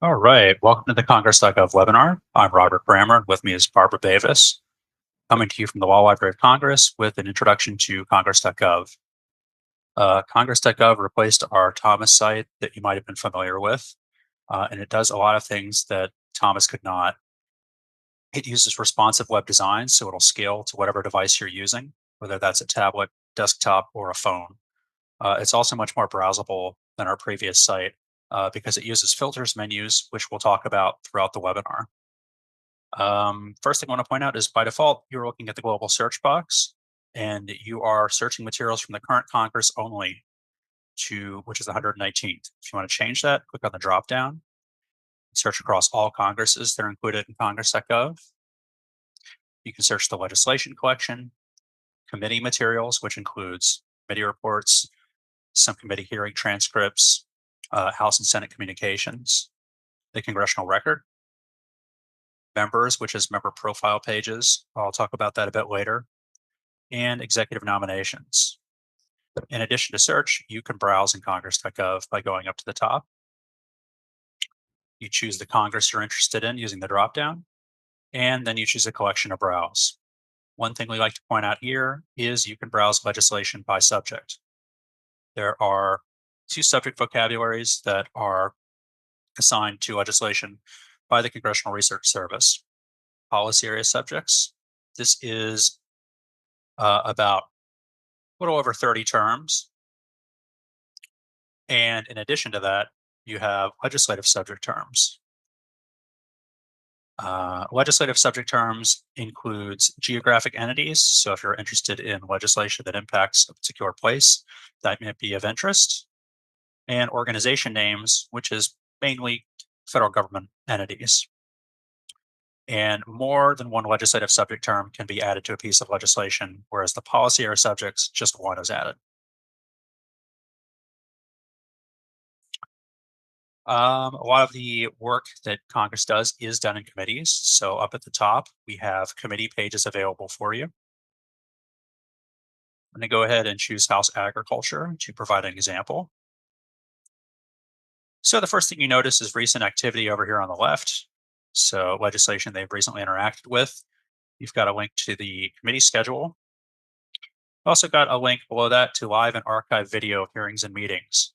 All right, welcome to the Congress.gov webinar. I'm Robert Brammer. With me is Barbara Davis, coming to you from the Law Library of Congress with an introduction to Congress.gov. Congress.gov replaced our Thomas site that you might have been familiar with, and it does a lot of things that Thomas could not. It uses responsive web design, so it'll scale to whatever device you're using, whether that's a tablet, desktop, or a phone. It's also much more browsable than our previous site because it uses filters menus, which we'll talk about throughout the webinar. First thing I want to point out is by default, you're looking at the global search box and you are searching materials from the current Congress only to which is the 119th. If you want to change that, click on the drop down, search across all Congresses that are included in Congress.gov. You can search the legislation collection, committee materials, which includes committee reports, some committee hearing transcripts, House and Senate communications, the congressional record, members, which is member profile pages. I'll talk about that a bit later, and executive nominations. In addition to search, you can browse in Congress.gov by going up to the top. You choose the Congress you're interested in using the dropdown, and then you choose a collection to browse. One thing we like to point out here is you can browse legislation by subject. There are 2 subject vocabularies that are assigned to legislation by the Congressional Research Service. Policy area subjects. This is about a little over 30 terms. And in addition to that, you have legislative subject terms. Legislative subject terms includes geographic entities. So if you're interested in legislation that impacts a particular place, that might be of interest. And organization names, which is mainly federal government entities. And more than one legislative subject term can be added to a piece of legislation, whereas the policy area subjects, just one is added. A lot of the work that Congress does is done in committees. So up at the top, we have committee pages available for you. I'm going to go ahead and choose House Agriculture to provide an example. So the first thing you notice is recent activity over here on the left. So legislation they've recently interacted with. You've got a link to the committee schedule. Also got a link below that to live and archive video hearings and meetings.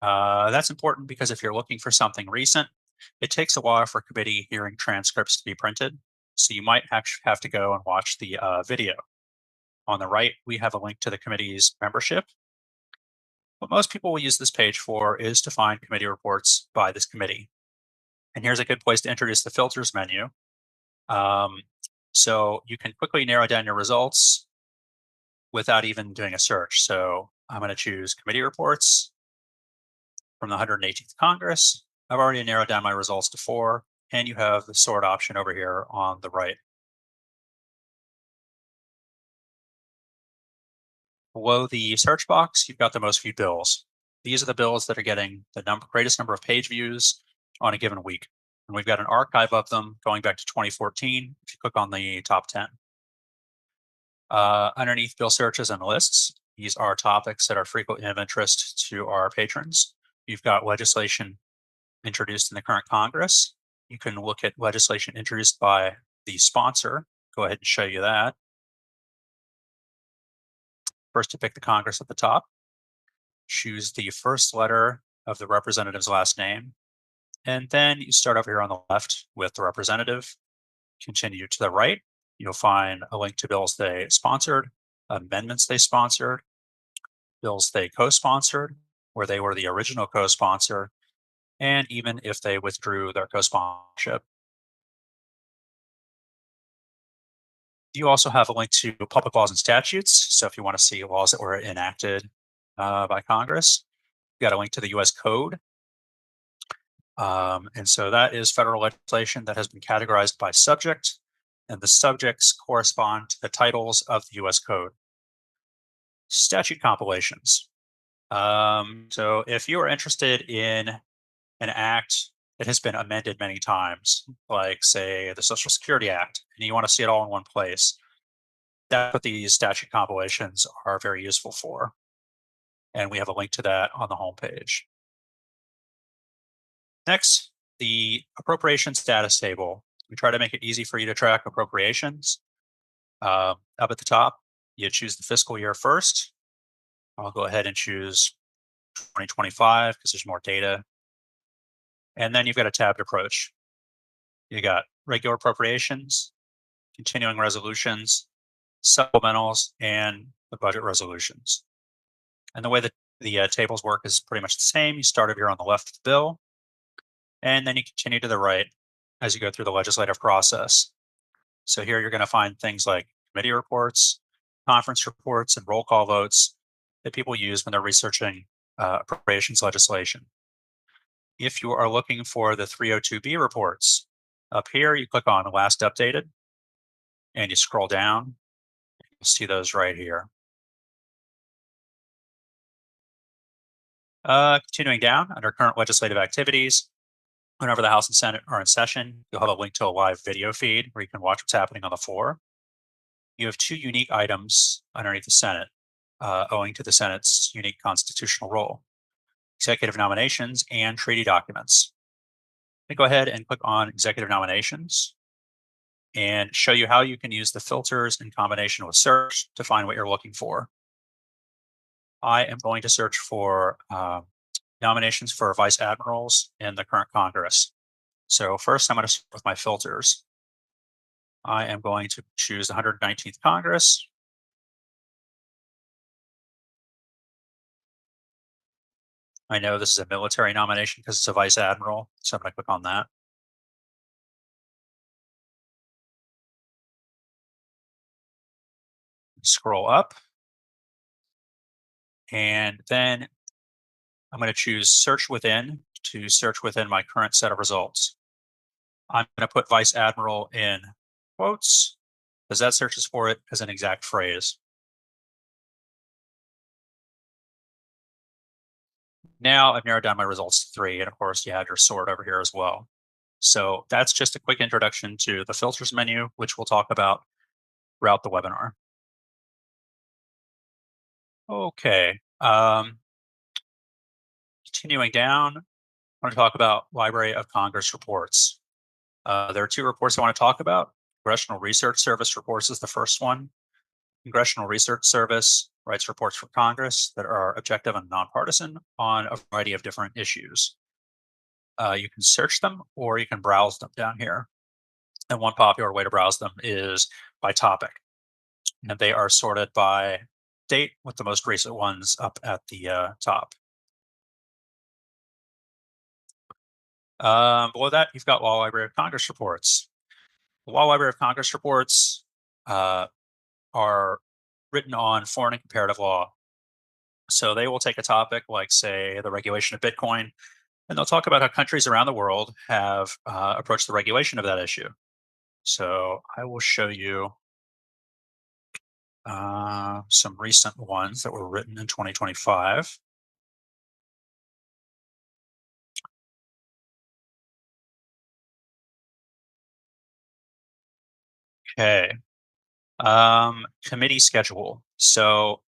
That's important because if you're looking for something recent, it takes a while for committee hearing transcripts to be printed. So you might actually have to go and watch the video. On the right, we have a link to the committee's membership. What most people will use this page for is to find committee reports by this committee. And here's a good place to introduce the filters menu. So you can quickly narrow down your results without even doing a search. So I'm going to choose committee reports from the 118th Congress. I've already narrowed down my results to 4, and you have the sort option over here on the right. Below the search box, you've got the most viewed bills. These are the bills that are getting the greatest number of page views on a given week. And we've got an archive of them going back to 2014 if you click on the top 10. Underneath bill searches and lists, these are topics that are frequently of interest to our patrons. You've got legislation introduced in the current Congress. You can look at legislation introduced by the sponsor. Go ahead and show you that. First, you pick the Congress at the top. Choose the first letter of the representative's last name. And then you start over here on the left with the representative. Continue to the right. You'll find a link to bills they sponsored, amendments they sponsored, bills they co-sponsored, where they were the original co-sponsor, and even if they withdrew their co-sponsorship. You also have a link to public laws and statutes. So if you want to see laws that were enacted by Congress, you got a link to the US Code. And so that is federal legislation that has been categorized by subject, and the subjects correspond to the titles of the US Code. Statute compilations. So if you are interested in an act that has been amended many times, like, say, the Social Security Act, and you want to see it all in one place, that's what these statute compilations are very useful for. And we have a link to that on the homepage. Next, the appropriation status table. We try to make it easy for you to track appropriations. Up at the top, you choose the fiscal year first. I'll go ahead and choose 2025 because there's more data. And then you've got a tabbed approach. You got regular appropriations, continuing resolutions, supplementals, and the budget resolutions. And the way that the tables work is pretty much the same. You start over here on the left of the bill, and then you continue to the right as you go through the legislative process. So here you're going to find things like committee reports, conference reports, and roll call votes that people use when they're researching appropriations legislation. If you are looking for the 302B reports, up here you click on last updated and you scroll down. You'll see those right here. Continuing down under current legislative activities, whenever the House and Senate are in session, you'll have a link to a live video feed where you can watch what's happening on the floor. You have two unique items underneath the Senate, owing to the Senate's unique constitutional role: executive nominations and treaty documents. I'm going to go ahead and click on executive nominations and show you how you can use the filters in combination with search to find what you're looking for. I am going to search for nominations for vice admirals in the current Congress. So first, I'm going to start with my filters. I am going to choose the 119th Congress. I know this is a military nomination because it's a vice admiral, so I'm going to click on that. Scroll up, and then I'm going to choose search within to search within my current set of results. I'm going to put vice admiral in quotes because that searches for it as an exact phrase. Now I've narrowed down my results to 3, and of course you have your sort over here as well. So that's just a quick introduction to the filters menu, which we'll talk about throughout the webinar. Okay, continuing down, I want to talk about Library of Congress reports. There are 2 reports I want to talk about. Congressional Research Service reports is the first one. Congressional Research Service writes reports for Congress that are objective and nonpartisan on a variety of different issues. You can search them or you can browse them down here. And one popular way to browse them is by topic. And they are sorted by date, with the most recent ones up at the top. Below that, you've got Law Library of Congress reports. The Law Library of Congress reports are written on foreign and comparative law. So they will take a topic like, say, the regulation of Bitcoin, and they'll talk about how countries around the world have approached the regulation of that issue. So I will show you some recent ones that were written in 2025. Okay. Committee schedule. So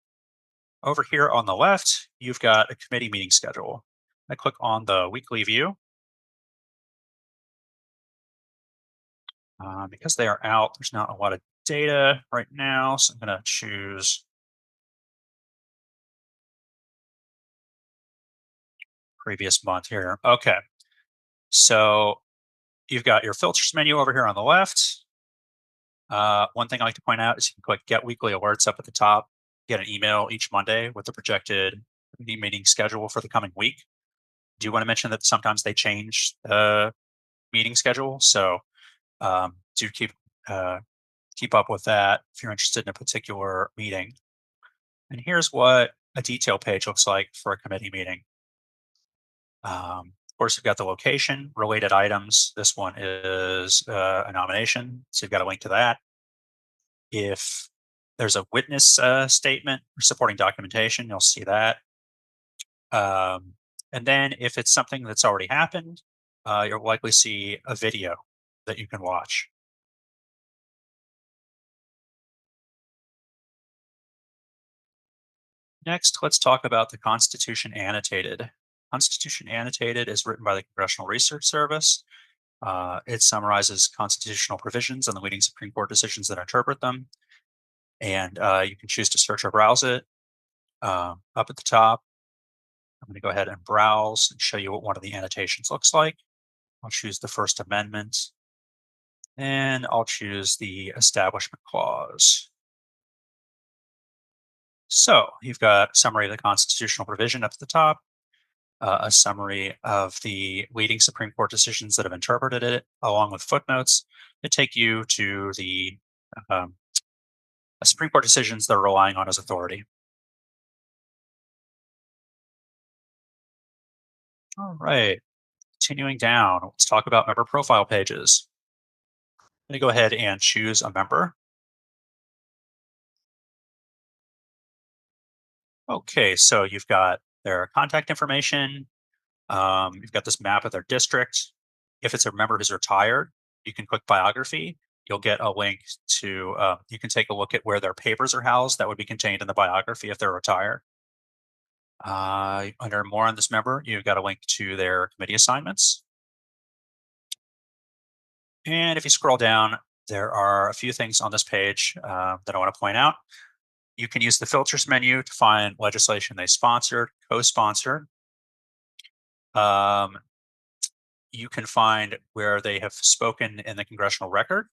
over here on the left, you've got a committee meeting schedule. I click on the weekly view. Because they are out, there's not a lot of data right now, so I'm going to choose previous month here. Okay, so you've got your filters menu over here on the left. One thing I like to point out is you can click Get Weekly Alerts up at the top. Get an email each Monday with the projected the meeting schedule for the coming week. Do you want to mention that sometimes they change the meeting schedule? So do uh, keep up with that if you're interested in a particular meeting. And here's what a detail page looks like for a committee meeting. Of course, you've got the location, related items. This one is a nomination, so you've got a link to that. If there's a witness statement or supporting documentation, you'll see that. Um, and then if it's something that's already happened, you'll likely see a video that you can watch. Next, let's talk about the Constitution Annotated. Constitution Annotated is written by the Congressional Research Service. It summarizes constitutional provisions and the leading Supreme Court decisions that interpret them. And you can choose to search or browse it. Up at the top, I'm going to go ahead and browse and show you what one of the annotations looks like. I'll choose the First Amendment, and I'll choose the Establishment Clause. So you've got a summary of the constitutional provision up at the top, a summary of the leading Supreme Court decisions that have interpreted it, along with footnotes that take you to the um, Supreme Court decisions they're relying on as authority. All right, continuing down, let's talk about member profile pages. I'm going to go ahead and choose a member. Okay, so you've got their contact information. You've got this map of their district. If it's a member who's retired, you can click biography. You'll get a link to, you can take a look at where their papers are housed that would be contained in the biography if they're retired. Under more on this member, you've got a link to their committee assignments. And if you scroll down, there are a few things on this page that I want to point out. You can use the filters menu to find legislation they sponsored, co-sponsored. Um, you can find where they have spoken in the congressional record.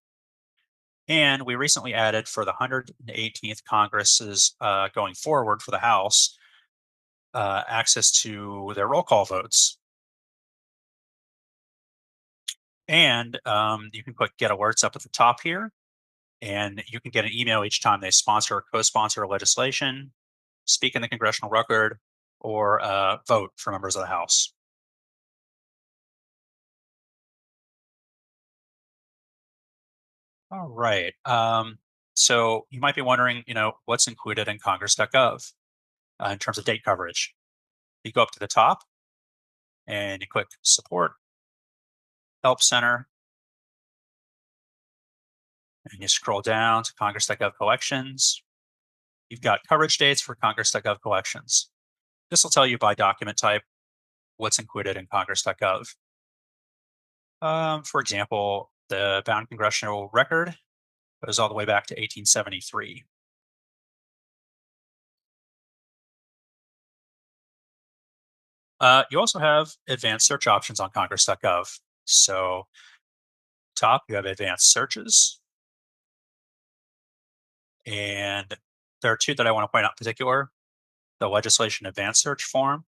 And we recently added for the 118th Congresses going forward for the House access to their roll call votes. And you can click get alerts up at the top here. And you can get an email each time they sponsor or co-sponsor legislation, speak in the congressional record, or vote for members of the House. All right. So you might be wondering, what's included in Congress.gov in terms of date coverage. You go up to the top and you click support, help center, and you scroll down to Congress.gov collections. You've got coverage dates for Congress.gov collections. This will tell you by document type what's included in Congress.gov. For example, the bound congressional record goes all the way back to 1873. You also have advanced search options on Congress.gov. So, top, you have advanced searches, and there are two that I want to point out in particular: the legislation advanced search form,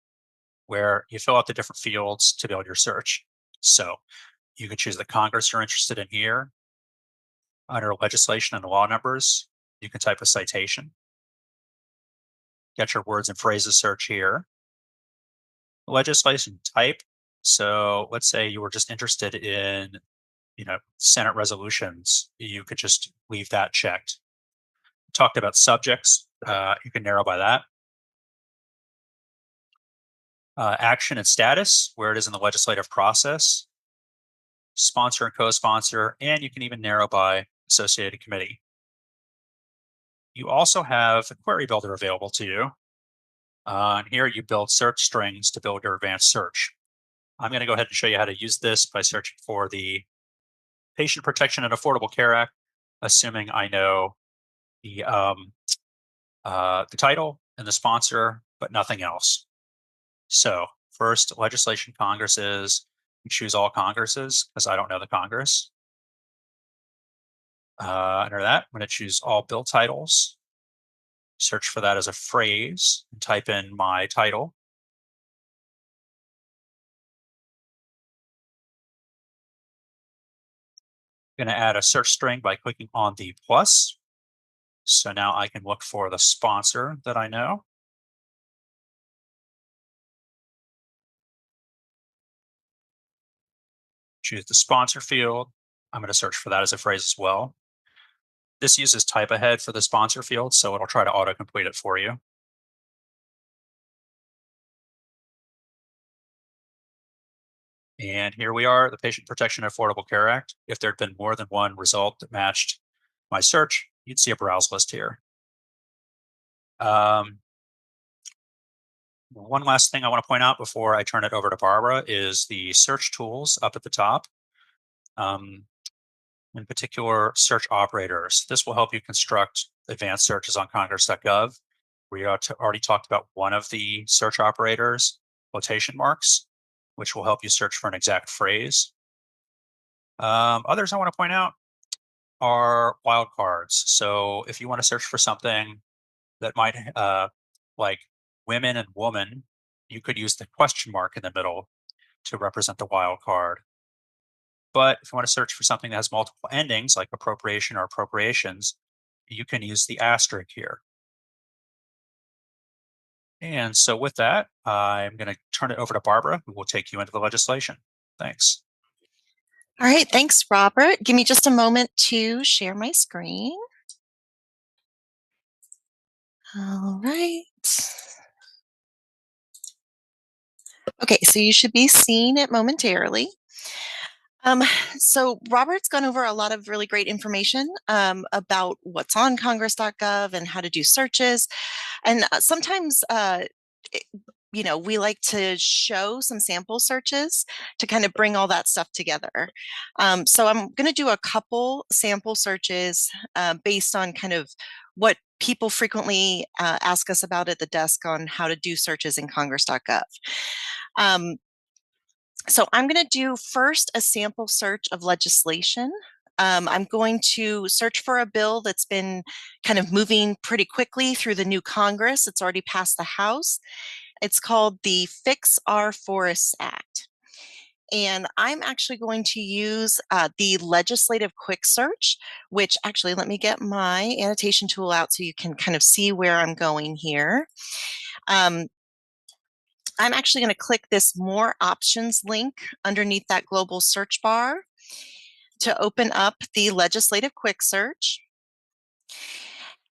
where you fill out the different fields to build your search. So, you can choose the Congress you're interested in here. Under legislation and law numbers, you can type a citation. Get your words and phrases search here. Legislation type. So let's say you were just interested in, Senate resolutions. You could just leave that checked. Talked about subjects. You can narrow by that. Action and status, where it is in the legislative process. Sponsor and co-sponsor, and you can even narrow by associated committee. You also have a query builder available to you. And here you build search strings to build your advanced search. I'm going to go ahead and show you how to use this by searching for the Patient Protection and Affordable Care Act, assuming I know the title and the sponsor, but nothing else. So first, legislation Congresses. You choose all Congresses because I don't know the Congress. Under that, I'm going to choose all bill titles. search for that as a phrase, and type in my title. I'm going to add a search string by clicking on the plus. So now I can look for the sponsor that I know. Choose the sponsor field. I'm going to search for that as a phrase as well. This uses type ahead for the sponsor field, so it'll try to autocomplete it for you. And here we are, the Patient Protection and Affordable Care Act. If there'd been more than one result that matched my search, you'd see a browse list here. Um, One last thing I want to point out before I turn it over to Barbara is the search tools up at the top. Um, in particular, search operators. This will help you construct advanced searches on Congress.gov. We already talked about one of the search operators, quotation marks, which will help you search for an exact phrase. Others I want to point out are wildcards. So if you want to search for something that might, like women and woman, you could use the question mark in the middle to represent the wildcard. But if you want to search for something that has multiple endings, like appropriation or appropriations, you can use the asterisk here. And so with that, I'm going to turn it over to Barbara, who will take you into the legislation. Thanks. All right, thanks, Robert. Give me just a moment to share my screen. All right. Okay, so you should be seeing it momentarily. Um, so Robert's gone over a lot of really great information about what's on Congress.gov and how to do searches. And sometimes, we like to show some sample searches to kind of bring all that stuff together. So I'm going to do a couple sample searches based on kind of what people frequently ask us about at the desk on how to do searches in Congress.gov. So I'm going to do first a sample search of legislation. I'm going to search for a bill that's been kind of moving pretty quickly through the new Congress. It's already passed the House. It's called the Fix Our Forests Act. And I'm actually going to use the legislative quick search, which actually, let me get my annotation tool out so you can kind of see where I'm going here. I'm actually going to click this More Options link underneath that global search bar to open up the legislative quick search.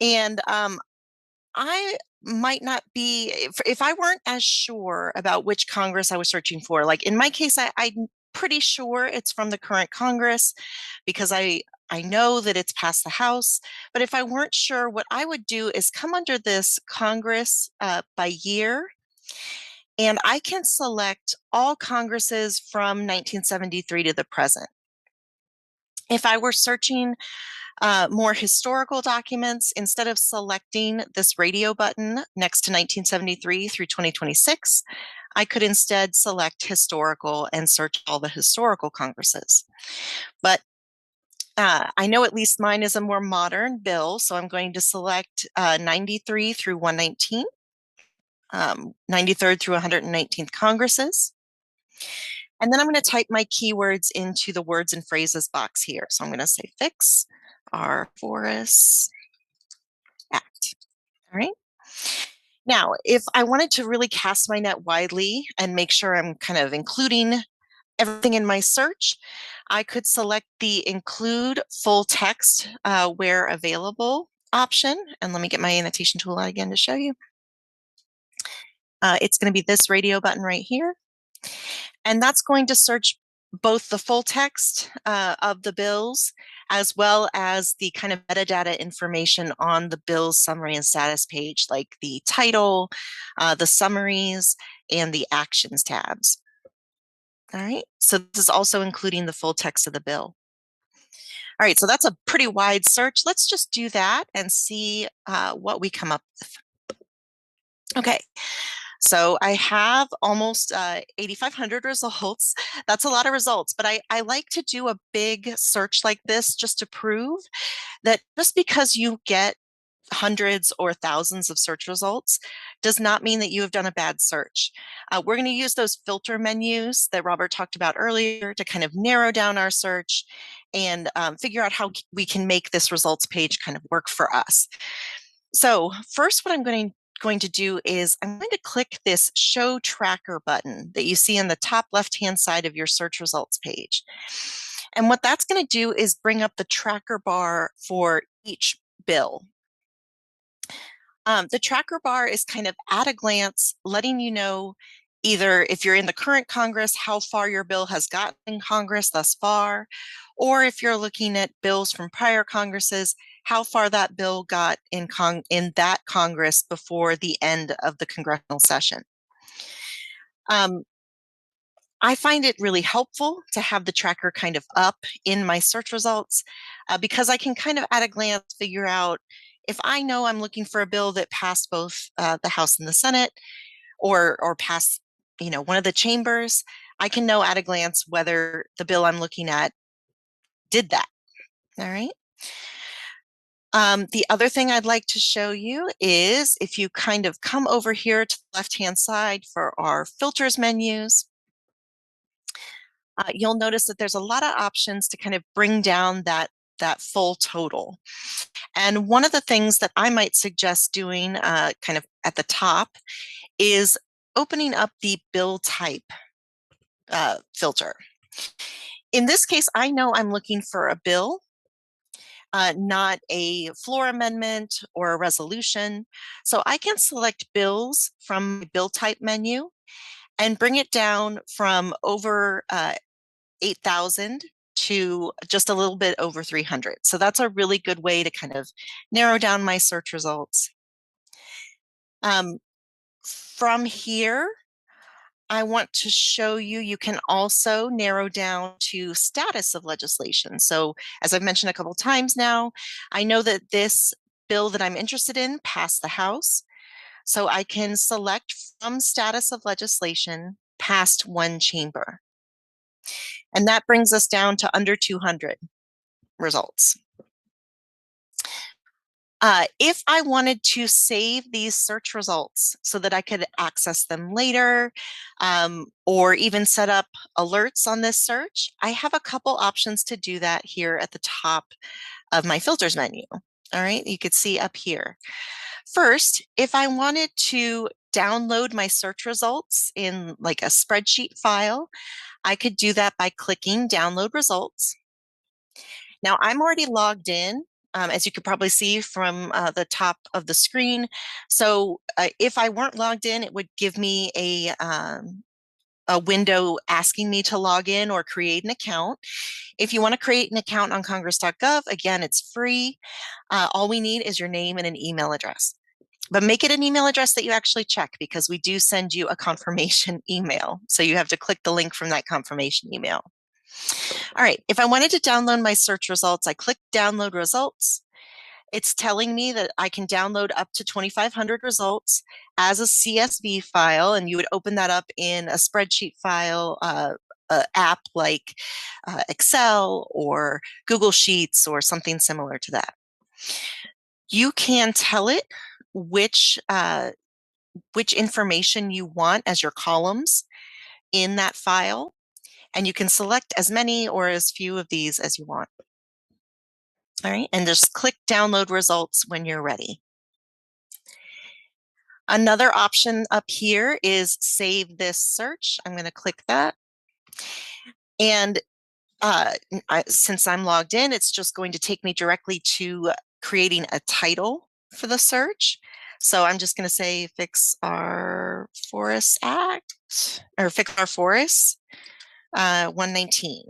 And I might not be, if I weren't as sure about which Congress I was searching for, like in my case, I'm pretty sure it's from the current Congress because I know that it's passed the House. But if I weren't sure, what I would do is come under this Congress by year. And I can select all Congresses from 1973 to the present. If I were searching more historical documents, instead of selecting this radio button next to 1973 through 2026, I could instead select historical and search all the historical Congresses. But I know at least mine is a more modern bill, so I'm going to select 93 through 119. 93rd through 119th Congresses. And then I'm going to type my keywords into the words and phrases box here. So I'm going to say Fix Our Forests Act. All right. Now, if I wanted to really cast my net widely and make sure I'm kind of including everything in my search, I could select the Include Full Text where available option. And let me get my annotation tool out again to show you. It's going to be this radio button right here. And that's going to search both the full text of the bills as well as the kind of metadata information on the bill's summary and status page, like the title, the summaries, and the actions tabs. All right, so this is also including the full text of the bill. All right, so that's a pretty wide search. Let's just do that and see what we come up with. Okay. So I have almost 8,500 results. That's a lot of results, but I like to do a big search like this just to prove that just because you get hundreds or thousands of search results does not mean that you have done a bad search. We're going to use those filter menus that Robert talked about earlier to kind of narrow down our search and figure out how we can make this results page kind of work for us. So first, what I'm going to do is I'm going to click this Show Tracker button that you see in the top left-hand side of your search results page. And what that's going to do is bring up the tracker bar for each bill. The tracker bar is kind of at a glance, letting you know either if you're in the current Congress, how far your bill has gotten in Congress thus far, or if you're looking at bills from prior Congresses, how far that bill got in that Congress before the end of the congressional session. I find it really helpful to have the tracker kind of up in my search results because I can kind of at a glance figure out if I know I'm looking for a bill that passed both the House and the Senate or passed, one of the chambers, I can know at a glance whether the bill I'm looking at did that. All right. The other thing I'd like to show you is if you kind of come over here to the left-hand side for our filters menus, you'll notice that there's a lot of options to kind of bring down that full total. And one of the things that I might suggest doing kind of at the top is opening up the bill type filter. In this case, I know I'm looking for a bill, not a floor amendment or a resolution. So I can select bills from the bill type menu and bring it down from over 8,000 to just a little bit over 300. So that's a really good way to kind of narrow down my search results. From here, I want to show you, you can also narrow down to status of legislation. So as I've mentioned a couple times now, I know that this bill that I'm interested in passed the House. So I can select from status of legislation past one chamber. And that brings us down to under 200 results. If I wanted to save these search results so that I could access them later, or even set up alerts on this search, I have a couple options to do that here at the top of my filters menu. All right, you could see up here. First, if I wanted to download my search results in like a spreadsheet file, I could do that by clicking Download Results. Now I'm already logged in, as you could probably see from the top of the screen. So if I weren't logged in, it would give me a window asking me to log in or create an account. If you want to create an account on Congress.gov, again, it's free. All we need is your name and an email address. But make it an email address that you actually check because we do send you a confirmation email. So you have to click the link from that confirmation email. All right, if I wanted to download my search results, I click Download Results. It's telling me that I can download up to 2,500 results as a CSV file, and you would open that up in a spreadsheet file app like Excel or Google Sheets or something similar to that. You can tell it which information you want as your columns in that file, and you can select as many or as few of these as you want. All right, and just click Download Results when you're ready. Another option up here is Save This Search. I'm going to click that. And since I'm logged in, it's just going to take me directly to creating a title for the search. So I'm just going to say Fix Our Forests Act, or Fix Our Forests 119.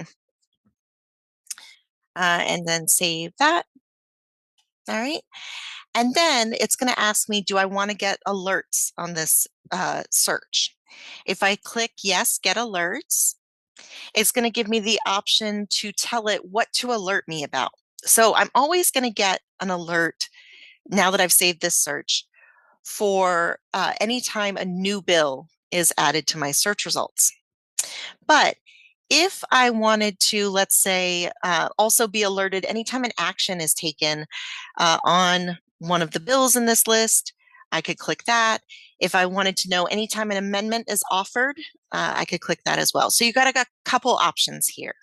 And then save that. All right. And then it's going to ask me, do I want to get alerts on this search? If I click yes, get alerts, it's going to give me the option to tell it what to alert me about. So I'm always going to get an alert now that I've saved this search for anytime a new bill is added to my search results. But If I wanted to, let's say, also be alerted anytime an action is taken on one of the bills in this list, I could click that. If I wanted to know anytime an amendment is offered, I could click that as well. So you got a couple options here.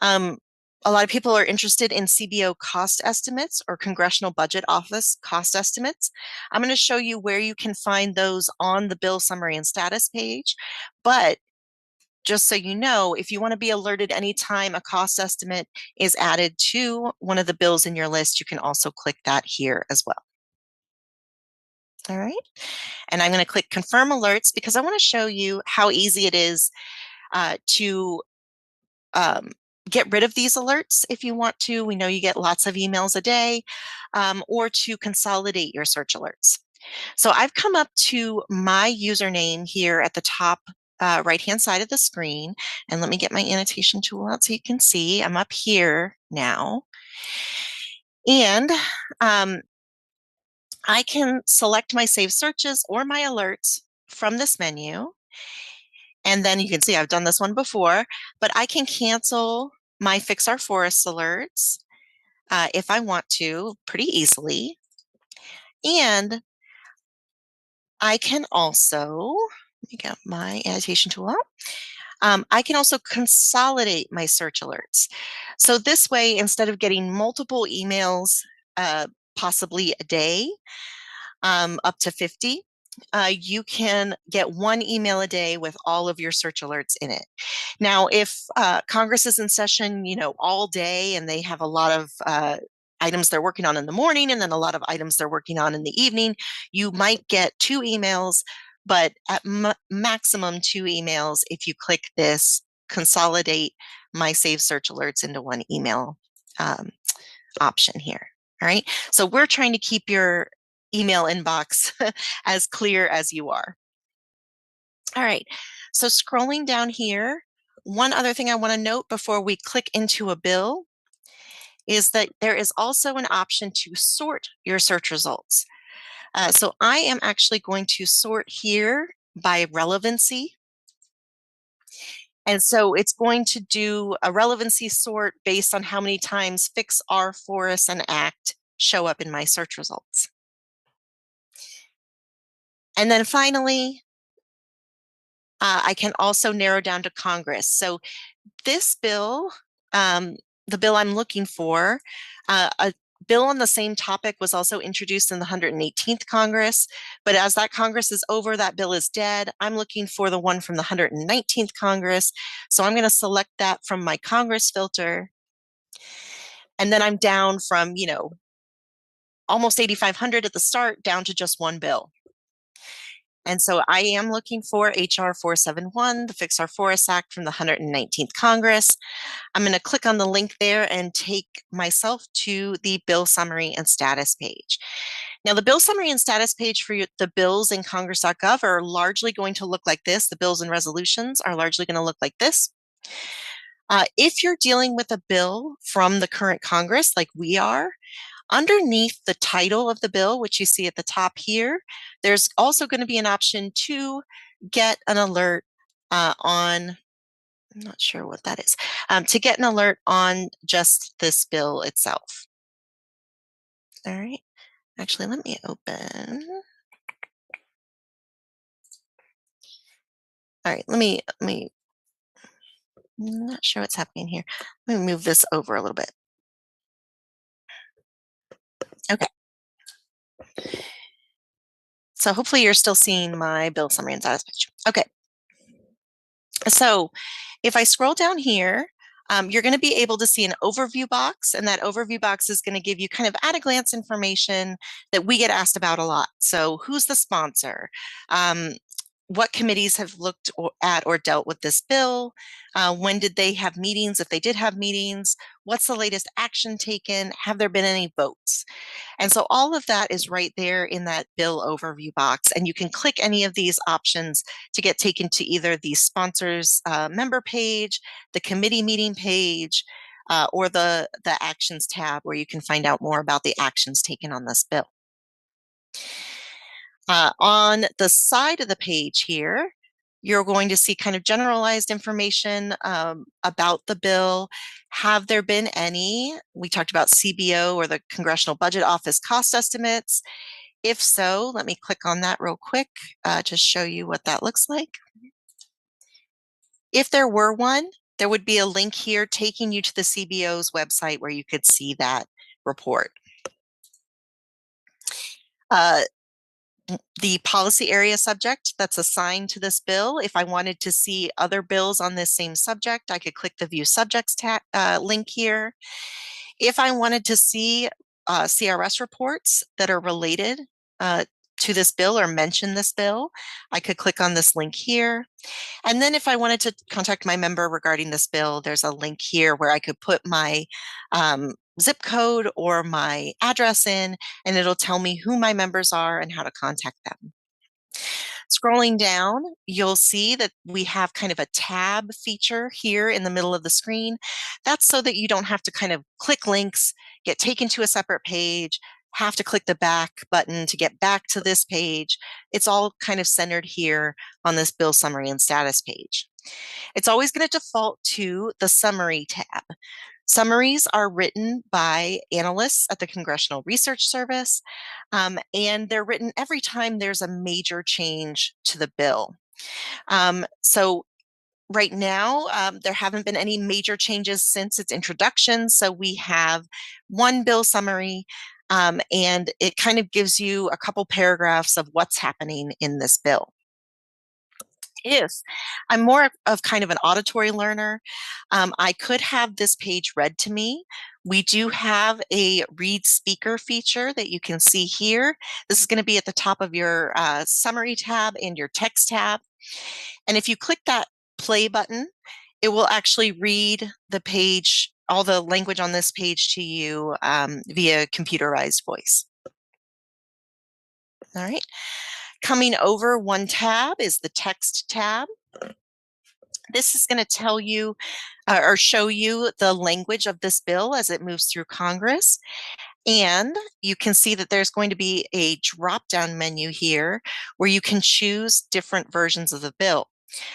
A lot of people are interested in CBO cost estimates or Congressional Budget Office cost estimates. I'm going to show you where you can find those on the bill summary and status page. But just so you know, if you want to be alerted anytime a cost estimate is added to one of the bills in your list, you can also click that here as well. All right. And I'm going to click confirm alerts because I want to show you how easy it is to get rid of these alerts if you want to. We know you get lots of emails a day, or to consolidate your search alerts. So I've come up to my username here at the top right-hand side of the screen. And let me get my annotation tool out so you can see. I'm up here now. And I can select my saved searches or my alerts from this menu. And then you can see I've done this one before, but I can cancel my Fix Our Forests alerts if I want to pretty easily. And I can also, let me get my annotation tool out. I can also consolidate my search alerts. So this way, instead of getting multiple emails, possibly a day, up to 50, you can get one email a day with all of your search alerts in it. Now, if Congress is in session, all day and they have a lot of items they're working on in the morning and then a lot of items they're working on in the evening, you might get 2 emails, but at maximum 2 emails if you click this consolidate my saved search alerts into one email option here. All right. So we're trying to keep your email inbox as clear as you are. All right. So scrolling down here, one other thing I want to note before we click into a bill is that there is also an option to sort your search results. So I am actually going to sort here by relevancy. And so it's going to do a relevancy sort based on how many times Fix Our Forests and Act show up in my search results. And then finally, I can also narrow down to Congress. So this bill, the bill I'm looking for, a bill on the same topic was also introduced in the 118th Congress, but as that Congress is over, that bill is dead. I'm looking for the one from the 119th Congress. So I'm going to select that from my Congress filter. And then I'm down from, almost 8,500 at the start down to just one bill. And so I am looking for HR 471, the Fix Our Forests Act from the 119th Congress. I'm going to click on the link there and take myself to the bill summary and status page. Now, the bill summary and status page for the bills in Congress.gov are largely going to look like this. The bills and resolutions are largely going to look like this. If you're dealing with a bill from the current Congress, like we are, underneath the title of the bill, which you see at the top here, there's also going to be an option to get an alert on, I'm not sure what that is, to get an alert on just this bill itself. All right. Actually, let me open. All right, I'm not sure what's happening here. Let me move this over a little bit. Okay. So hopefully you're still seeing my bill summary and status page. Okay. So if I scroll down here, you're going to be able to see an overview box, and that overview box is going to give you kind of at a glance information that we get asked about a lot. So who's the sponsor? What committees have looked at or dealt with this bill? When did they have meetings? If they did have meetings, what's the latest action taken? Have there been any votes? And so all of that is right there in that bill overview box. And you can click any of these options to get taken to either the sponsors member page, the committee meeting page, or the actions tab where you can find out more about the actions taken on this bill. On the side of the page here, You're going to see kind of generalized information about the bill. Have there been any? We talked about CBO, or the Congressional Budget Office, cost estimates. If so, let me click on that real quick to show you what that looks like. If there were one, there would be a link here taking you to the CBO's website where you could see that report. The policy area subject that's assigned to this bill. If I wanted to see other bills on this same subject, I could click the View Subjects link here. If I wanted to see CRS reports that are related to this bill or mention this bill, I could click on this link here. And then if I wanted to contact my member regarding this bill, there's a link here where I could put my zip code or my address in, and it'll tell me who my members are and how to contact them. Scrolling down, you'll see that we have kind of a tab feature here in the middle of the screen. That's so that you don't have to kind of click links, get taken to a separate page, have to click the back button to get back to this page. It's all kind of centered here on this bill summary and status page. It's always going to default to the summary tab. Summaries are written by analysts at the Congressional Research Service, and they're written every time there's a major change to the bill. So right now, there haven't been any major changes since its introduction. So we have one bill summary, and it kind of gives you a couple paragraphs of what's happening in this bill. If I'm more of kind of an auditory learner, I could have this page read to me. We do have a read speaker feature that you can see here. This is going to be at the top of your summary tab and your text tab. And if you click that play button, it will actually read the page, all the language on this page to you via computerized voice. All right. Coming over one tab is the text tab. This is going to tell you or show you the language of this bill as it moves through Congress. And you can see that there's going to be a drop-down menu here where you can choose different versions of the bill.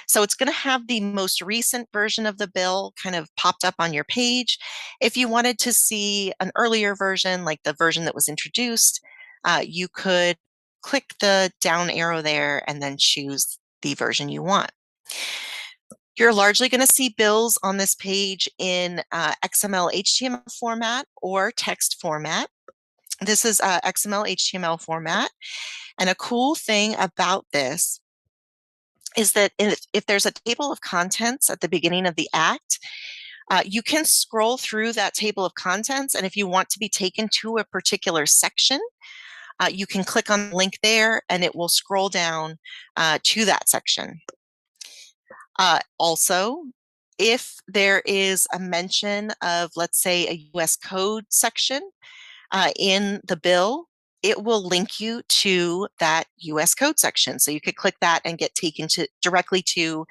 So it's going to have the most recent version of the bill kind of popped up on your page. If you wanted to see an earlier version, like the version that was introduced, you could click the down arrow there and then choose the version you want. You're largely going to see bills on this page in XML HTML format or text format. This is XML HTML format. And a cool thing about this is that if there's a table of contents at the beginning of the act, you can scroll through that table of contents. And if you want to be taken to a particular section, you can click on the link there and it will scroll down to that section. Also, if there is a mention of, let's say, a US code section in the bill, it will link you to that US code section. So you could click that and get taken directly to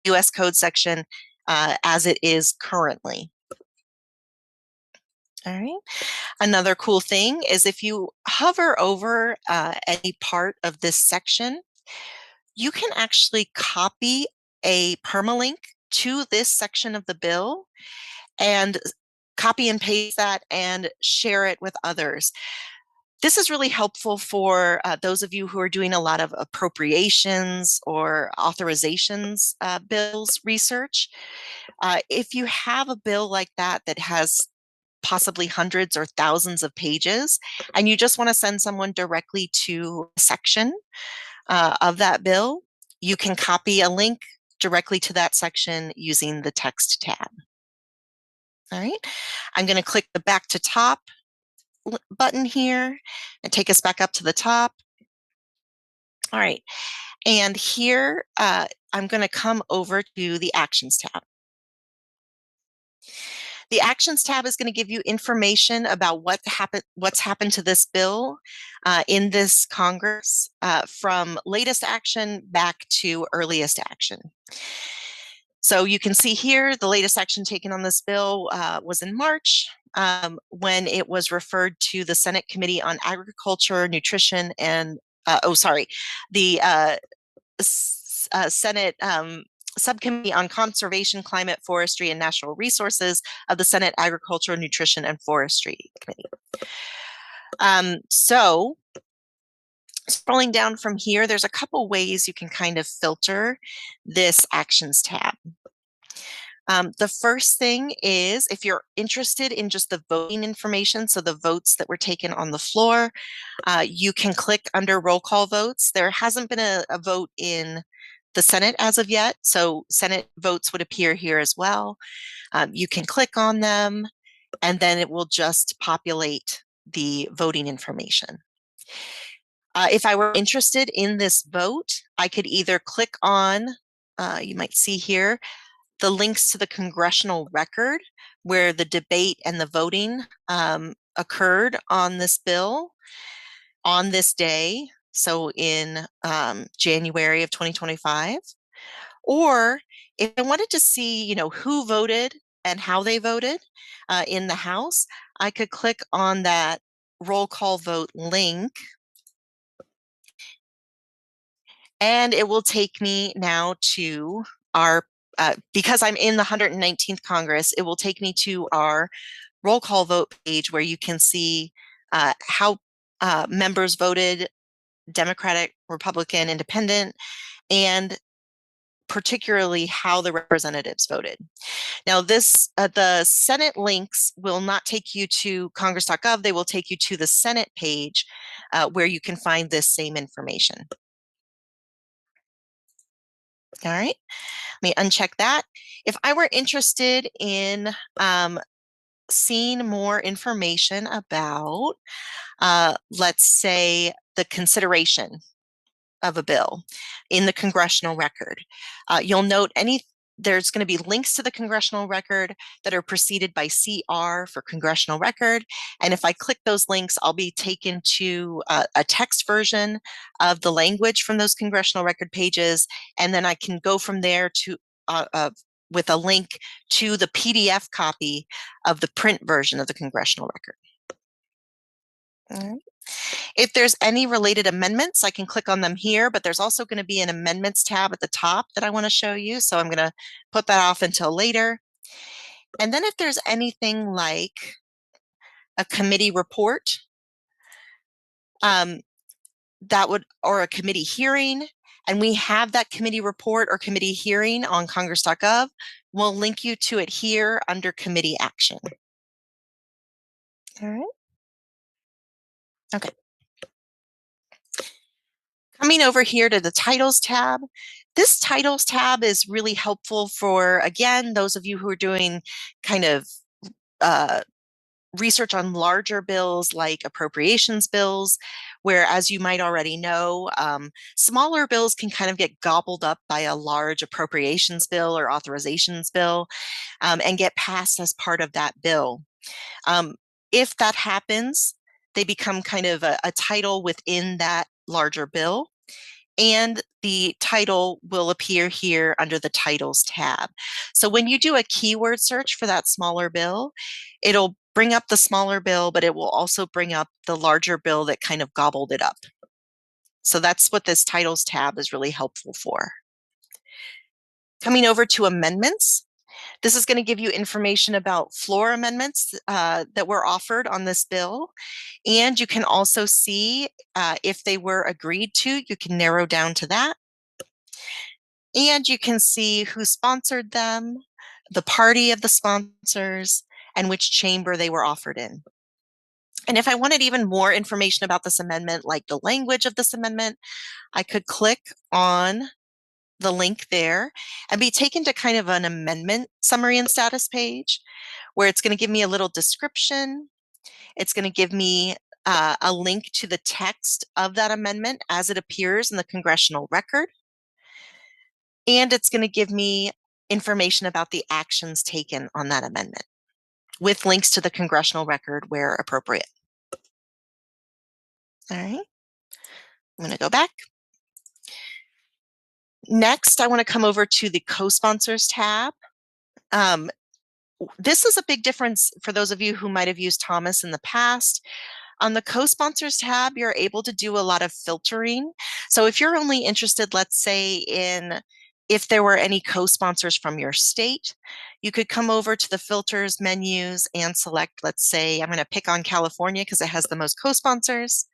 the US code section as it is currently. All right. Another cool thing is if you hover over any part of this section, you can actually copy a permalink to this section of the bill and copy and paste that and share it with others. This is really helpful for those of you who are doing a lot of appropriations or authorizations bills research. If you have a bill like that that has possibly hundreds or thousands of pages, and you just want to send someone directly to a section of that bill, you can copy a link directly to that section using the text tab. All right, I'm going to click the back to top button here and take us back up to the top. All right, and here I'm going to come over to the Actions tab. The Actions tab is going to give you information about what's happened to this bill in this Congress from latest action back to earliest action. So you can see here the latest action taken on this bill was in March when it was referred to the Senate Committee on Agriculture, Nutrition, and the Senate Subcommittee on Conservation, Climate, Forestry, and Natural Resources of the Senate Agriculture, Nutrition, and Forestry Committee. So scrolling down from here, there's a couple ways you can kind of filter this Actions tab. The first thing is if you're interested in just the voting information, so the votes that were taken on the floor, you can click under roll call votes. There hasn't been a vote in the Senate as of yet, so Senate votes would appear here as well. You can click on them, and then it will just populate the voting information. If I were interested in this vote, I could either click on, you might see here, the links to the congressional record where the debate and the voting occurred on this bill on this day, so in January of 2025. Or if I wanted to see, who voted and how they voted in the House, I could click on that roll call vote link, and it will take me now to our, because I'm in the 119th Congress, it will take me to our roll call vote page where you can see how members voted, Democratic, Republican, Independent, and particularly how the representatives voted. Now, the Senate links will not take you to Congress.gov. They will take you to the Senate page where you can find this same information. All right, let me uncheck that. If I were interested in seeing more information about, let's say, the consideration of a bill in the congressional record, you'll note there's going to be links to the congressional record that are preceded by CR for congressional record. And if I click those links, I'll be taken to a text version of the language from those congressional record pages. And then I can go from there to with a link to the PDF copy of the print version of the congressional record. All right. If there's any related amendments, I can click on them here, but there's also going to be an amendments tab at the top that I want to show you. So I'm going to put that off until later. And then if there's anything like a committee report, or a committee hearing, and we have that committee report or committee hearing on Congress.gov, we'll link you to it here under committee action. All right. Okay. Coming over here to the titles tab, this titles tab is really helpful for, again, those of you who are doing kind of research on larger bills like appropriations bills, where, as you might already know, smaller bills can kind of get gobbled up by a large appropriations bill or authorizations bill and get passed as part of that bill. If that happens, they become kind of a title within that larger bill, and the title will appear here under the titles tab. So when you do a keyword search for that smaller bill, it'll bring up the smaller bill, but it will also bring up the larger bill that kind of gobbled it up. So that's what this titles tab is really helpful for. Coming over to amendments, this is going to give you information about floor amendments that were offered on this bill. And you can also see if they were agreed to. You can narrow down to that. And you can see who sponsored them, the party of the sponsors, and which chamber they were offered in. And if I wanted even more information about this amendment, like the language of this amendment, I could click on the link there and be taken to kind of an amendment summary and status page where it's going to give me a little description. It's going to give me a link to the text of that amendment as it appears in the congressional record. And it's going to give me information about the actions taken on that amendment with links to the congressional record where appropriate. All right, I'm going to go back. Next, I want to come over to the co-sponsors tab. This is a big difference for those of you who might have used Thomas in the past. On the co-sponsors tab, you're able to do a lot of filtering. So if you're only interested, let's say, in if there were any co-sponsors from your state, you could come over to the filters menus and select, let's say, I'm going to pick on California because it has the most co-sponsors.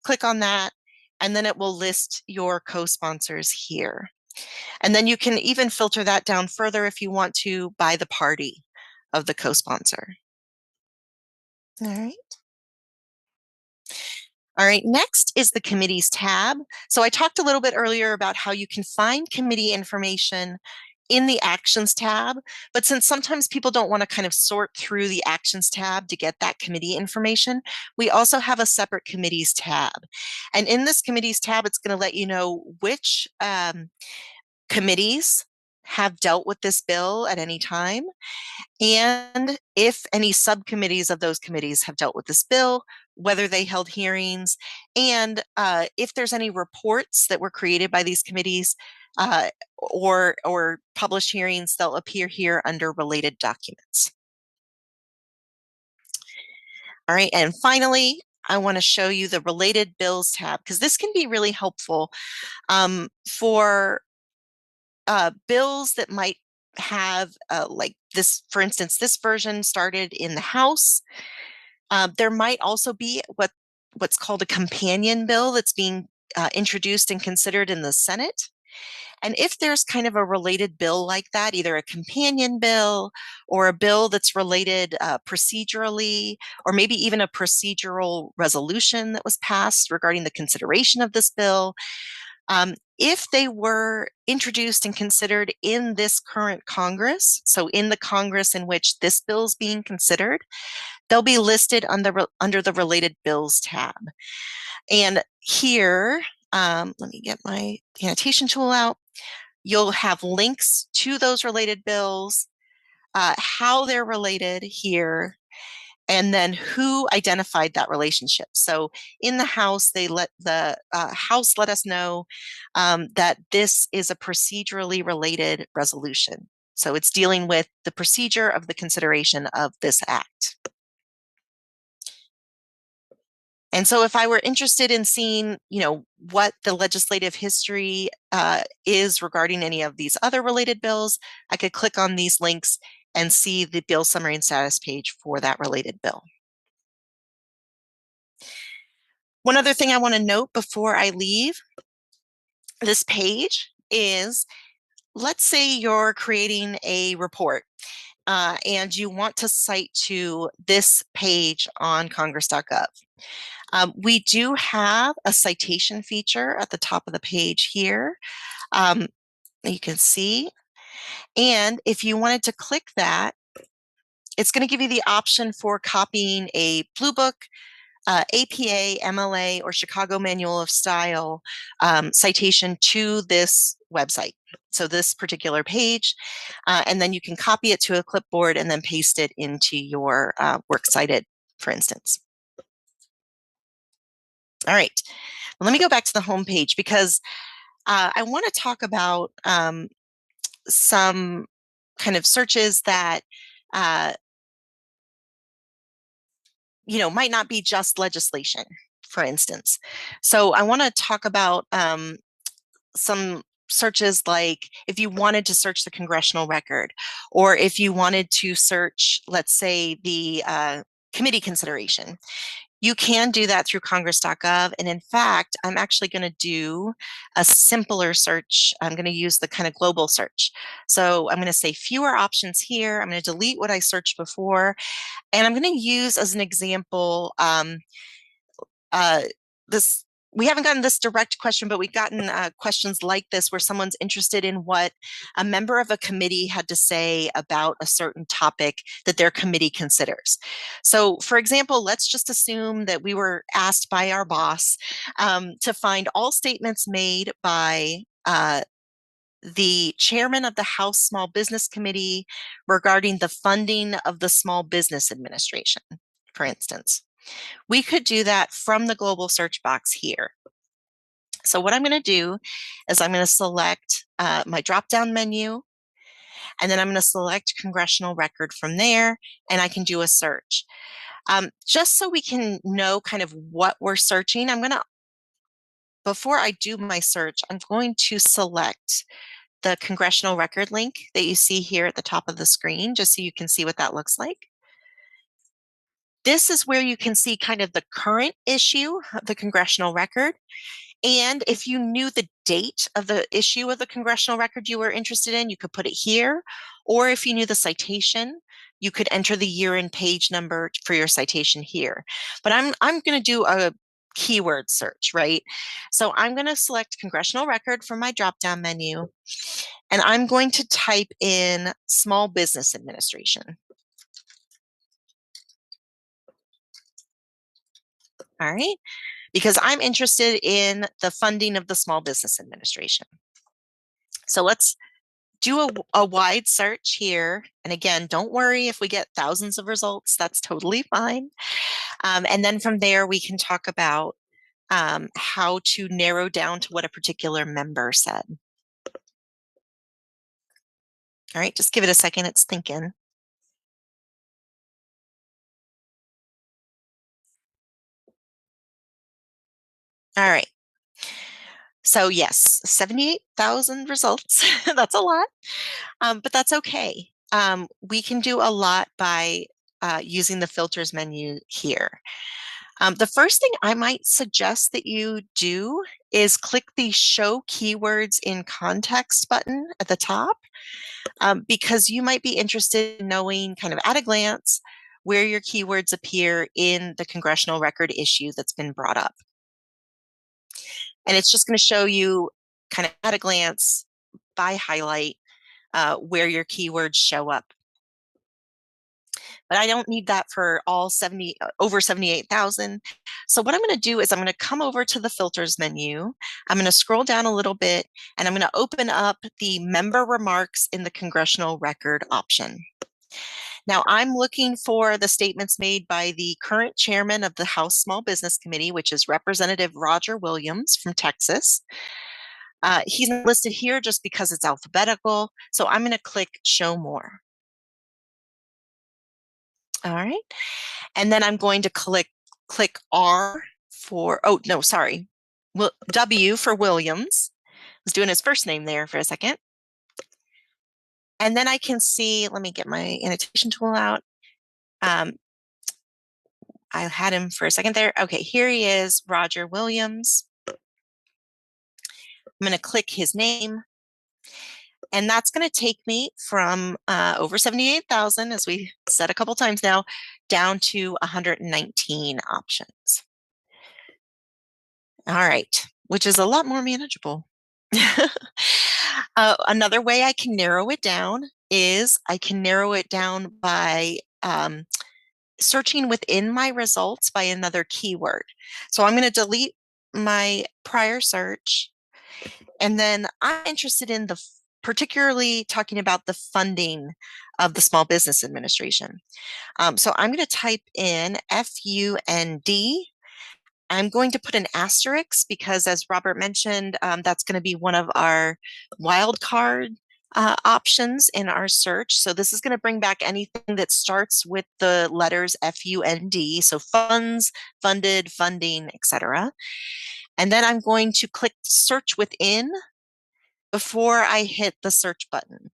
Click on that, and then it will list your co-sponsors here. And then you can even filter that down further if you want to by the party of the co-sponsor. All right. All right, next is the committees tab. So I talked a little bit earlier about how you can find committee information in the actions tab, but since sometimes people don't want to kind of sort through the actions tab to get that committee information, we also have a separate committees tab. And in this committees tab, it's going to let you know which committees have dealt with this bill at any time, and if any subcommittees of those committees have dealt with this bill, whether they held hearings, and if there's any reports that were created by these committees or published hearings, they'll appear here under related documents. All right, and finally, I want to show you the related bills tab because this can be really helpful for bills that might have like this, for instance, this version started in the House. There might also be what's called a companion bill that's being introduced and considered in the Senate. And if there's kind of a related bill like that, either a companion bill or a bill that's related procedurally, or maybe even a procedural resolution that was passed regarding the consideration of this bill, if they were introduced and considered in this current Congress, so in the Congress in which this bill is being considered, they'll be listed under the Related Bills tab. And here, let me get my annotation tool out. You'll have links to those related bills, how they're related here, and then who identified that relationship. So in the House, they let the House let us know that this is a procedurally related resolution. So it's dealing with the procedure of the consideration of this act. And so if I were interested in seeing, what the legislative history is regarding any of these other related bills, I could click on these links and see the bill summary and status page for that related bill. One other thing I want to note before I leave this page is, let's say you're creating a report and you want to cite to this page on Congress.gov. We do have a citation feature at the top of the page here. You can see. And if you wanted to click that, it's going to give you the option for copying a Blue Book, APA, MLA, or Chicago Manual of Style citation to this website. So this particular page, and then you can copy it to a clipboard and then paste it into your works cited, for instance. All right, well, let me go back to the home page because I want to talk about some kind of searches that might not be just legislation, for instance. So I want to talk about some searches, like if you wanted to search the congressional record, or if you wanted to search, let's say, the committee consideration. You can do that through Congress.gov. And in fact, I'm actually going to do a simpler search. I'm going to use the kind of global search. So I'm going to say fewer options here. I'm going to delete what I searched before. And I'm going to use as an example this. We haven't gotten this direct question, but we've gotten questions like this where someone's interested in what a member of a committee had to say about a certain topic that their committee considers. So for example, let's just assume that we were asked by our boss to find all statements made by the chairman of the House Small Business Committee regarding the funding of the Small Business Administration, for instance. We could do that from the global search box here. So what I'm going to do is I'm going to select my drop-down menu, and then I'm going to select congressional record from there, and I can do a search. Just so we can know kind of what we're searching, before I do my search, I'm going to select the congressional record link that you see here at the top of the screen, just so you can see what that looks like. This is where you can see kind of the current issue of the congressional record. And if you knew the date of the issue of the congressional record you were interested in, you could put it here. Or if you knew the citation, you could enter the year and page number for your citation here. But I'm going to do a keyword search, right? So I'm going to select congressional record from my drop-down menu, and I'm going to type in small business administration. All right, because I'm interested in the funding of the Small Business Administration. So let's do a wide search here. And again, don't worry if we get thousands of results, that's totally fine. And then from there, we can talk about how to narrow down to what a particular member said. All right, just give it a second, it's thinking. All right. So yes, 78,000 results. That's a lot, but that's okay. We can do a lot by using the filters menu here. The first thing I might suggest that you do is click the Show Keywords in Context button at the top, because you might be interested in knowing kind of at a glance where your keywords appear in the congressional record issue that's been brought up. And it's just going to show you kind of at a glance by highlight where your keywords show up. But I don't need that for all over 78,000. So what I'm going to do is I'm going to come over to the filters menu. I'm going to scroll down a little bit, and I'm going to open up the member remarks in the congressional record option. Now I'm looking for the statements made by the current chairman of the House Small Business Committee, which is Representative Roger Williams from Texas. He's listed here just because it's alphabetical. So I'm going to click Show More. All right. And then I'm going to click R for, oh, no, sorry. W for Williams. I was doing his first name there for a second. And then I can see, let me get my annotation tool out. I had him for a second there. Okay, here he is, Roger Williams. I'm going to click his name. And that's going to take me from over 78,000, as we said a couple times now, down to 119 options. All right, which is a lot more manageable. Another way I can narrow it down is I can narrow it down by searching within my results by another keyword. So I'm going to delete my prior search, and then I'm interested in particularly talking about the funding of the Small Business Administration. So I'm going to type in FUND. I'm going to put an asterisk because, as Robert mentioned, that's going to be one of our wildcard options in our search. So this is going to bring back anything that starts with the letters FUND, so funds, funded, funding, etc. And then I'm going to click Search Within before I hit the search button.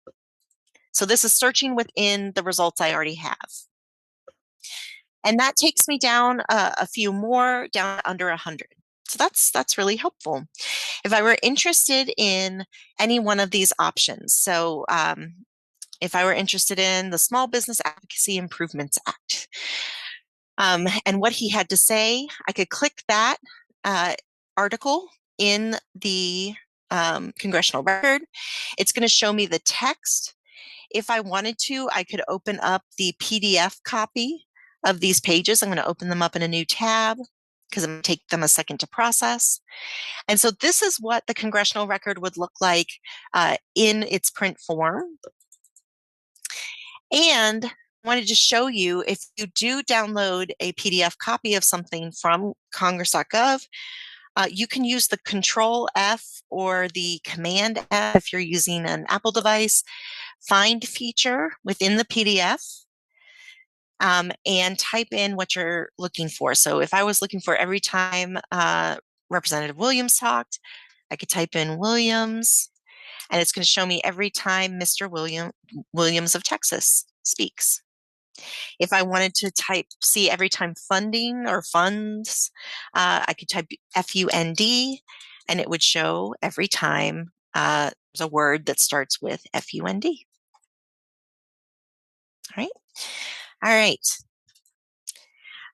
So this is searching within the results I already have. And that takes me down a few more, down under 100. So that's really helpful. If I were interested in any one of these options, so if I were interested in the Small Business Advocacy Improvements Act, and what he had to say, I could click that article in the congressional record. It's going to show me the text. If I wanted to, I could open up the PDF copy of these pages. I'm going to open them up in a new tab because I'm going to take them a second to process. And so this is what the congressional record would look like in its print form. And I wanted to show you, if you do download a PDF copy of something from Congress.gov, you can use the Control F or the Command F if you're using an Apple device, find feature within the PDF. and type in what you're looking for. So if I was looking for every time Representative Williams talked, I could type in Williams, and it's going to show me every time Mr. Williams of Texas speaks. If I wanted to see every time funding or funds, I could type FUND, and it would show every time there's a word that starts with FUND. All right. All right.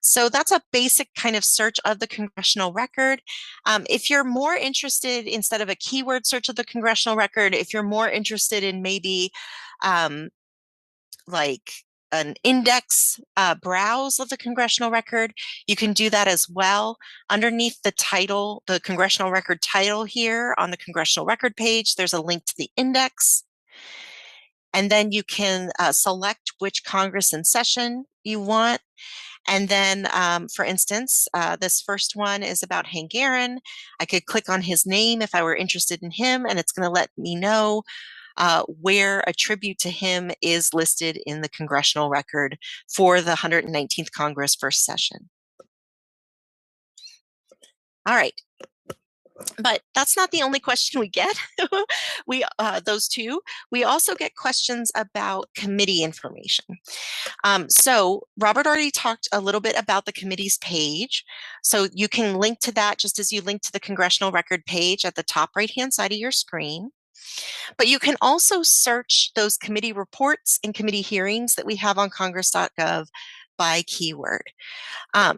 So that's a basic kind of search of the congressional record. If you're more interested, instead of a keyword search of the congressional record, if you're more interested in maybe like an index browse of the congressional record, you can do that as well. Underneath the title, the congressional record title here on the congressional record page, there's a link to the index. And then you can select which Congress in session you want. And then, for instance, this first one is about Hank Aaron. I could click on his name if I were interested in him, and it's going to let me know where a tribute to him is listed in the congressional record for the 119th Congress first session. All right. But that's not the only question we get. Those two. We also get questions about committee information. So Robert already talked a little bit about the committee's page. So you can link to that just as you link to the congressional record page at the top right-hand side of your screen. But you can also search those committee reports and committee hearings that we have on Congress.gov by keyword.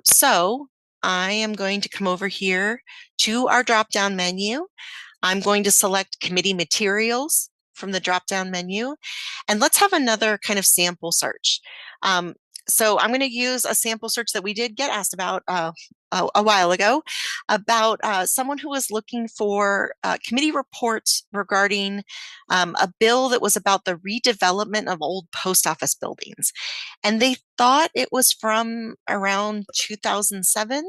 So I am going to come over here to our drop-down menu. I'm going to select committee materials from the drop-down menu, and let's have another kind of sample search. So I'm going to use a sample search that we did get asked about a while ago about someone who was looking for committee reports regarding a bill that was about the redevelopment of old post office buildings. And they thought it was from around 2007,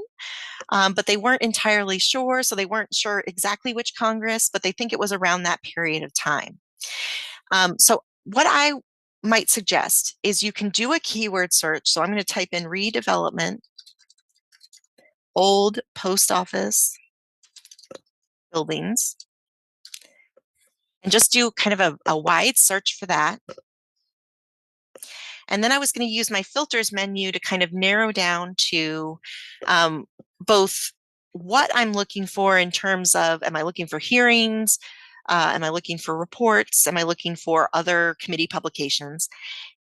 but they weren't entirely sure. So they weren't sure exactly which Congress, but they think it was around that period of time. So what I might suggest is you can do a keyword search. So I'm going to type in redevelopment, old post office buildings, and just do kind of a wide search for that. And then I was going to use my filters menu to kind of narrow down to both what I'm looking for in terms of, am I looking for hearings? Am I looking for reports? Am I looking for other committee publications?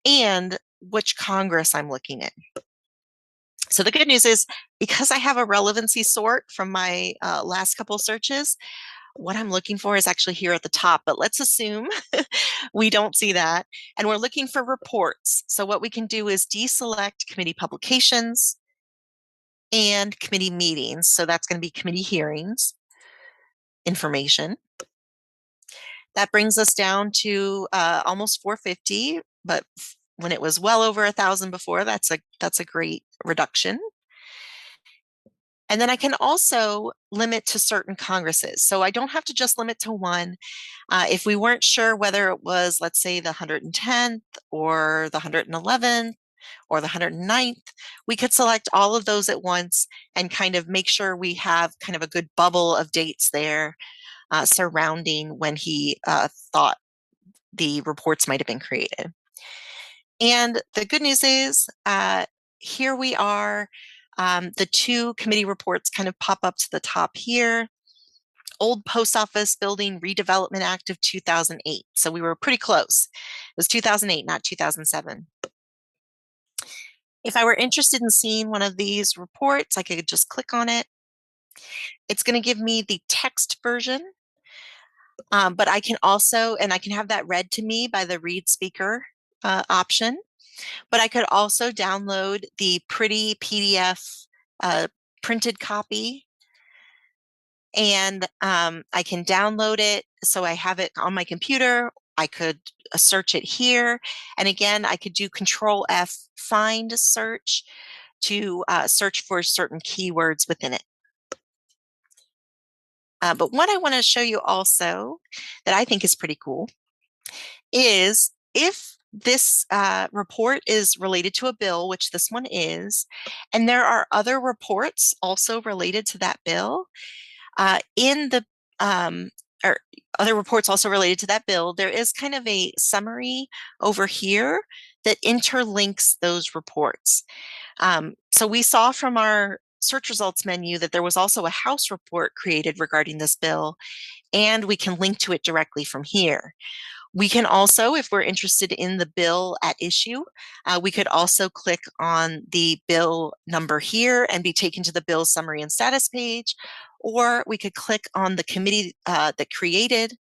And which Congress I'm looking at. So the good news is, because I have a relevancy sort from my last couple searches, what I'm looking for is actually here at the top, but let's assume we don't see that. And we're looking for reports. So what we can do is deselect committee publications and committee meetings. So that's going to be committee hearings information. That brings us down to almost 450, but when it was well over 1,000 before, that's a great reduction. And then I can also limit to certain Congresses. So I don't have to just limit to one. If we weren't sure whether it was, let's say, the 110th or the 111th or the 109th, we could select all of those at once and kind of make sure we have kind of a good bubble of dates there surrounding when he thought the reports might have been created. And the good news is here we are. The two committee reports kind of pop up to the top here. Old Post Office Building Redevelopment Act of 2008. So we were pretty close. It was 2008, not 2007. If I were interested in seeing one of these reports, I could just click on it. It's going to give me the text version, but I can also, and I can have that read to me by the read speaker option, but I could also download the pretty PDF printed copy, and I can download it so I have it on my computer. I could search it here. And again, I could do Control F, find search to search for certain keywords within it. But what I want to show you also that I think is pretty cool is if this report is related to a bill, which this one is, and there are other reports also related to that bill. In the or other reports also related to that bill, there is kind of a summary over here that interlinks those reports. So we saw from our search results menu that there was also a House report created regarding this bill, and we can link to it directly from here. We can also, if we're interested in the bill at issue, we could also click on the bill number here and be taken to the bill summary and status page, or we could click on the committee that created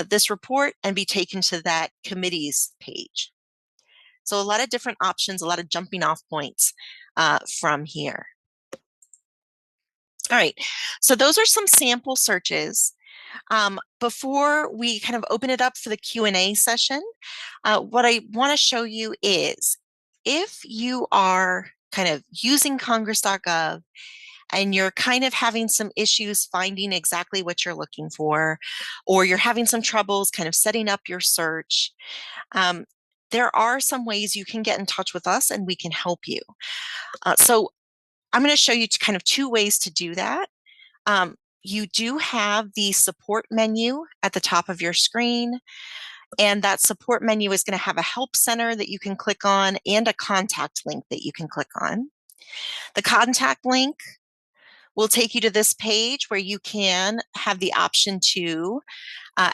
this report and be taken to that committee's page. So a lot of different options, a lot of jumping off points from here. All right, so those are some sample searches. Before we kind of open it up for the Q&A session, what I want to show you is if you are kind of using Congress.gov and you're kind of having some issues finding exactly what you're looking for, or you're having some troubles kind of setting up your search, there are some ways you can get in touch with us and we can help you. So I'm going to show you kind of two ways to do that. You do have the support menu at the top of your screen, and that support menu is going to have a help center that you can click on and a contact link that you can click on. The contact link will take you to this page where you can have the option to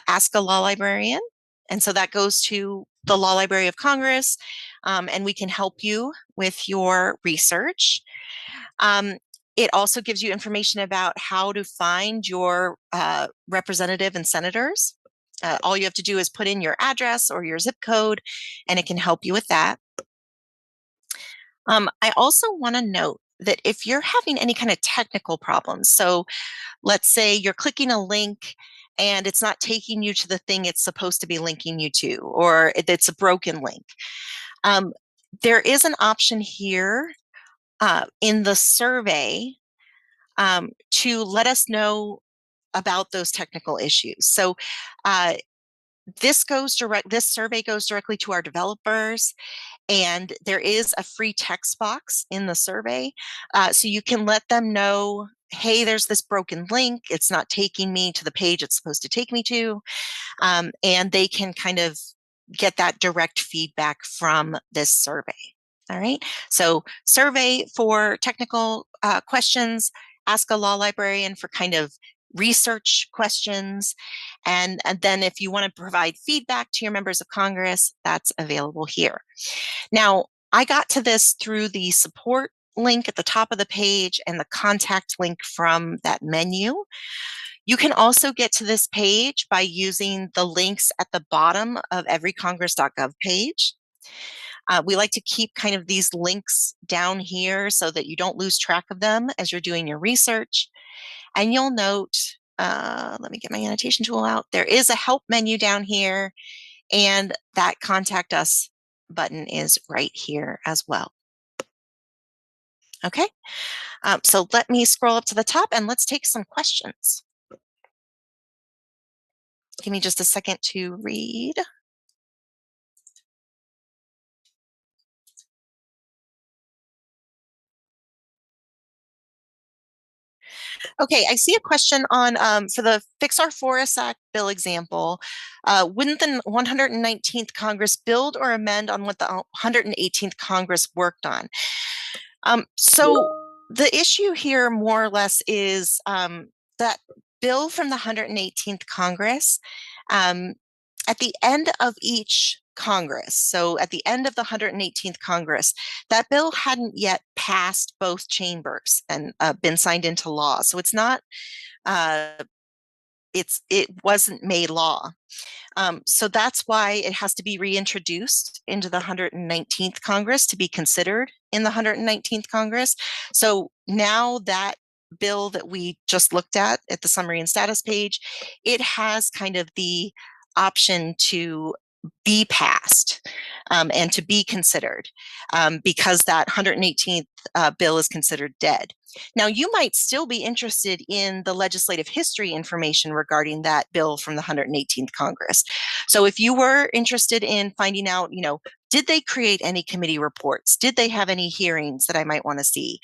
ask a law librarian. And so that goes to the Law Library of Congress, and we can help you with your research. It also gives you information about how to find your representative and senators. All you have to do is put in your address or your zip code, and it can help you with that. I also want to note that if you're having any kind of technical problems, so let's say you're clicking a link and it's not taking you to the thing it's supposed to be linking you to, or it's a broken link, there is an option here in the survey to let us know about those technical issues. So this survey goes directly to our developers, and there is a free text box in the survey. So you can let them know, hey, there's this broken link. It's not taking me to the page it's supposed to take me to. And they can kind of get that direct feedback from this survey. All right. So survey for technical questions, ask a law librarian for kind of research questions. And then if you want to provide feedback to your members of Congress, that's available here. Now, I got to this through the support link at the top of the page and the contact link from that menu. You can also get to this page by using the links at the bottom of every Congress.gov page. We like to keep kind of these links down here so that you don't lose track of them as you're doing your research. And you'll note, let me get my annotation tool out. There is a help menu down here, and that contact us button is right here as well. Okay, so let me scroll up to the top and let's take some questions. Give me just a second to read. Okay, I see a question on for the Fix Our Forests Act bill example. Wouldn't the 119th Congress build or amend on what the 118th Congress worked on? So the issue here more or less is that bill from the 118th Congress, at the end of each Congress, so at the end of the 118th Congress, that bill hadn't yet passed both chambers and been signed into law. So it's not, it wasn't made law. So that's why it has to be reintroduced into the 119th Congress to be considered in the 119th Congress. So now that bill that we just looked at the summary and status page, it has kind of the option to be passed and to be considered because that 118th bill is considered dead. Now, you might still be interested in the legislative history information regarding that bill from the 118th Congress. So if you were interested in finding out, did they create any committee reports? Did they have any hearings that I might want to see?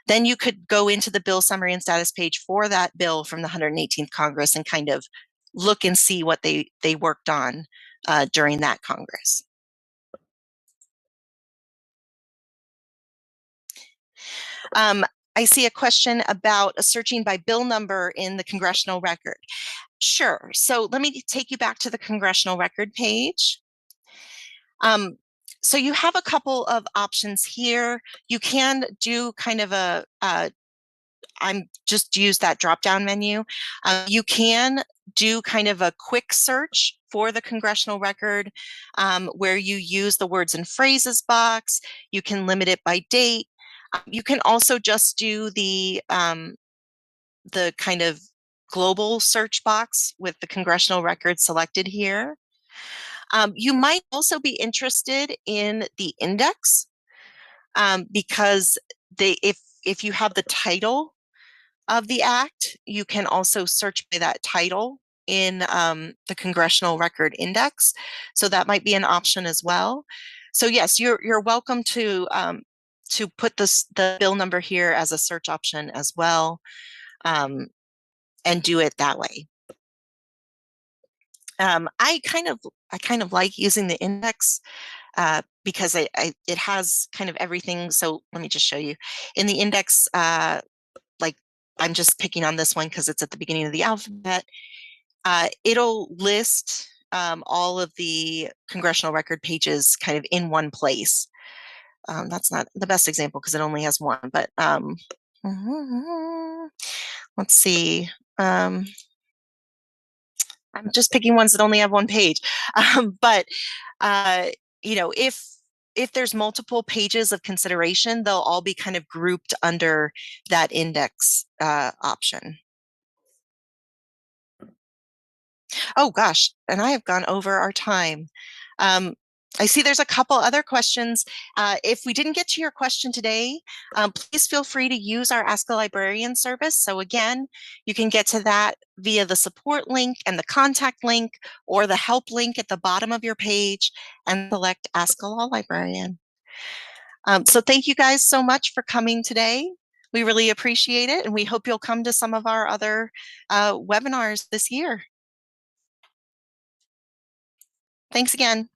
Then you could go into the bill summary and status page for that bill from the 118th Congress and kind of look and see what they worked on during that Congress. I see a question about searching by bill number in the congressional record. Sure. So let me take you back to the congressional record page. So you have a couple of options here. You can do kind of I'm just use that drop-down menu. You can do kind of a quick search for the congressional record where you use the words and phrases box. You can limit it by date. You can also just do the kind of global search box with the congressional record selected here. You might also be interested in the index because if you have the title of the act, you can also search by that title in the congressional record index. So that might be an option as well. So yes, you're welcome to put the bill number here as a search option as well, and do it that way. I kind of like using the index because it has kind of everything. So let me just show you in the index. Like I'm just picking on this one because it's at the beginning of the alphabet. It'll list all of the congressional record pages kind of in one place. That's not the best example because it only has one, but let's see. I'm just picking ones that only have one page. But if there's multiple pages of consideration, they'll all be kind of grouped under that index option. Oh gosh, and I have gone over our time. I see there's a couple other questions. If we didn't get to your question today, please feel free to use our Ask a Librarian service. So again, you can get to that via the support link and the contact link or the help link at the bottom of your page and select Ask a Law Librarian. So thank you guys so much for coming today. We really appreciate it, and we hope you'll come to some of our other webinars this year. Thanks again.